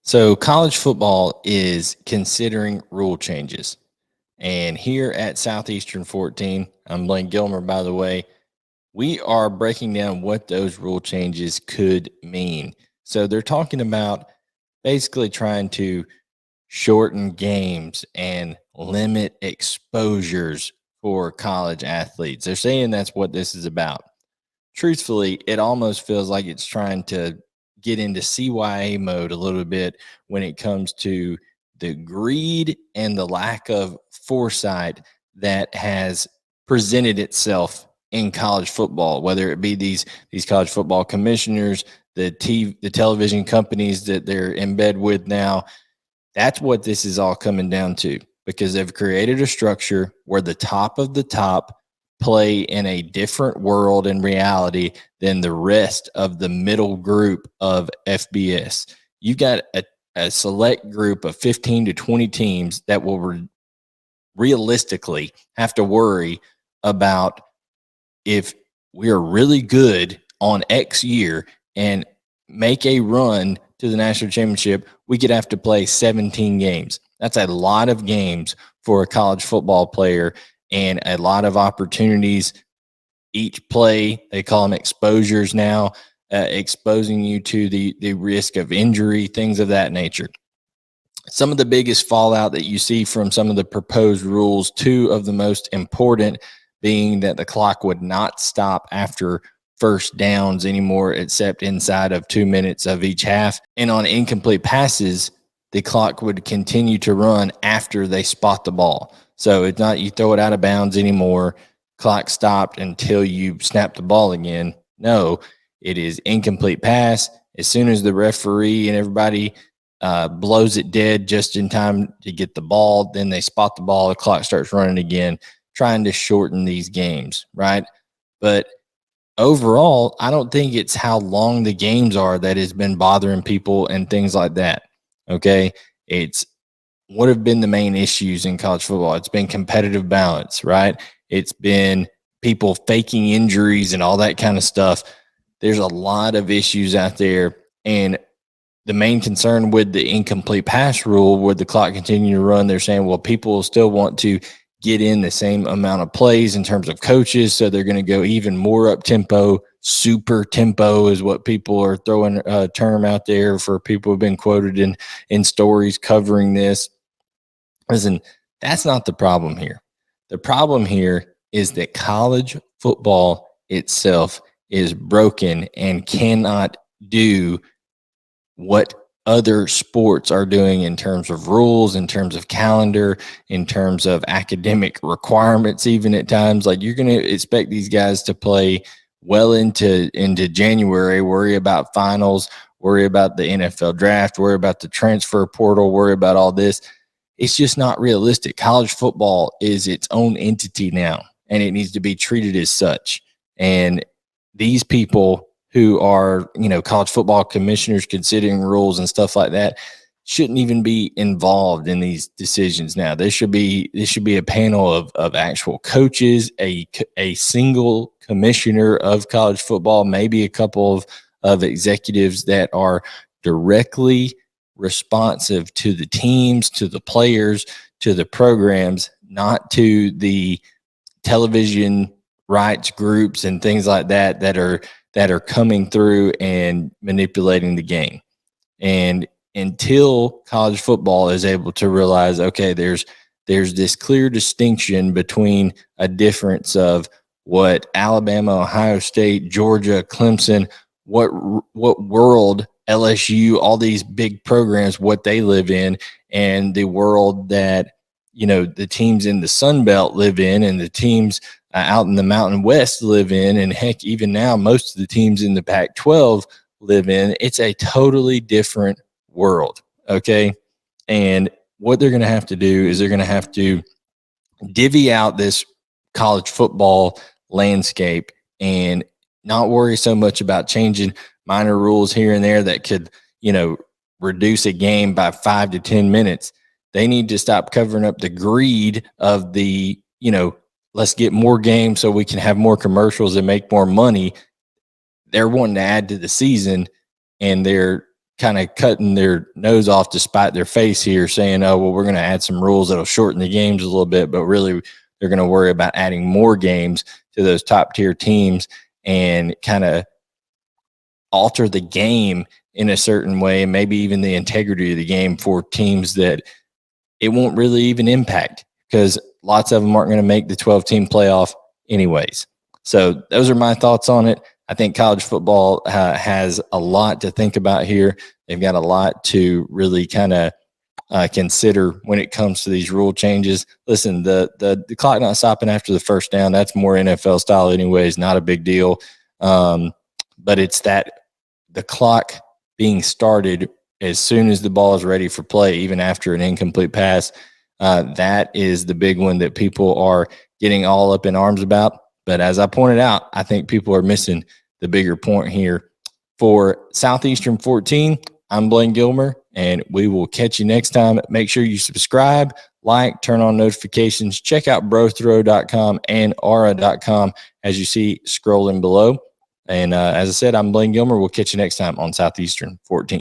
So, college football is considering rule changes. And here at Southeastern 14, I'm Blayne Gilmer, by the way, we are breaking down what those rule changes could mean. So, they're talking about basically trying to shorten games and limit exposures for college athletes. They're saying that's what this is about. Truthfully, it almost feels like it's trying to get into CYA mode a little bit when it comes to the greed and the lack of foresight that has presented itself in college football, whether it be these college football commissioners, the television companies that they're in bed with now. That's what this is all coming down to, because they've created a structure where the top of the top play in a different world and reality than the rest of the middle group of FBS. You've got a select group of 15 to 20 teams that will realistically have to worry about if we are really good on X year and make a run to the national championship, we could have to play 17 games. That's a lot of games for a college football player and a lot of opportunities. Each play, they call them exposures now, exposing you to the risk of injury, things of that nature. Some of the biggest fallout that you see from some of the proposed rules, two of the most important being that the clock would not stop after first downs anymore, except inside of 2 minutes of each half. And on incomplete passes, the clock would continue to run after they spot the ball. So it's not you throw it out of bounds anymore, clock stopped until you snap the ball again. No, it is incomplete pass. As soon as the referee and everybody blows it dead just in time to get the ball, then they spot the ball, the clock starts running again, trying to shorten these games, right? But overall, I don't think it's how long the games are that has been bothering people and things like that. Okay. It's what have been the main issues in college football? It's been competitive balance, right? It's been people faking injuries and all that kind of stuff. There's a lot of issues out there. And the main concern with the incomplete pass rule, would the clock continue to run, they're saying, well, people will still want to get in the same amount of plays in terms of coaches. So they're going to go even more up tempo. Super tempo is what people are throwing a term out there for people who've been quoted in stories covering this. Listen, that's not the problem here. The problem here is that college football itself is broken and cannot do what other sports are doing in terms of rules, in terms of calendar, in terms of academic requirements, even at times. Like, you're going to expect these guys to play well into January, worry about finals, worry about the NFL draft, worry about the transfer portal, worry about all this. It's just not realistic. College football is its own entity now, and it needs to be treated as such. And these people who are, college football commissioners considering rules and stuff like that shouldn't even be involved in these decisions now. This should be a panel of actual coaches, a single commissioner of college football, maybe a couple of executives that are directly responsive to the teams, to the players, to the programs, not to the television rights groups and things like that are coming through and manipulating the game. And until college football is able to realize, okay, there's this clear distinction between a difference of what Alabama, Ohio State, Georgia, Clemson, what world, LSU, all these big programs, what they live in, and the world that, the teams in the Sun Belt live in, and the teams out in the Mountain West live in, and heck, even now, most of the teams in the Pac-12 live in. It's a totally different world, okay? And what they're going to have to do is they're going to have to divvy out this college football landscape and not worry so much about changing minor rules here and there that could, reduce a game by 5 to 10 minutes. They need to stop covering up the greed of the, let's get more games so we can have more commercials and make more money. They're wanting to add to the season, and they're kind of cutting their nose off to spite their face here, saying, oh, well, we're going to add some rules that'll shorten the games a little bit, but really they're going to worry about adding more games to those top tier teams and kind of alter the game in a certain way, and maybe even the integrity of the game for teams that it won't really even impact, because lots of them aren't going to make the 12-team playoff anyways. So those are my thoughts on it. I think college football has a lot to think about here. They've got a lot to really kind of consider when it comes to these rule changes. Listen, the clock not stopping after the first down, that's more NFL style anyways, not a big deal. But it's that the clock being started as soon as the ball is ready for play, even after an incomplete pass. That is the big one that people are getting all up in arms about. But as I pointed out, I think people are missing the bigger point here. For Southeastern 14, I'm Blayne Gilmer, and we will catch you next time. Make sure you subscribe, like, turn on notifications. Check out brothrow.com and aura.com as you see scrolling below. And as I said, I'm Blayne Gilmer. We'll catch you next time on Southeastern 14.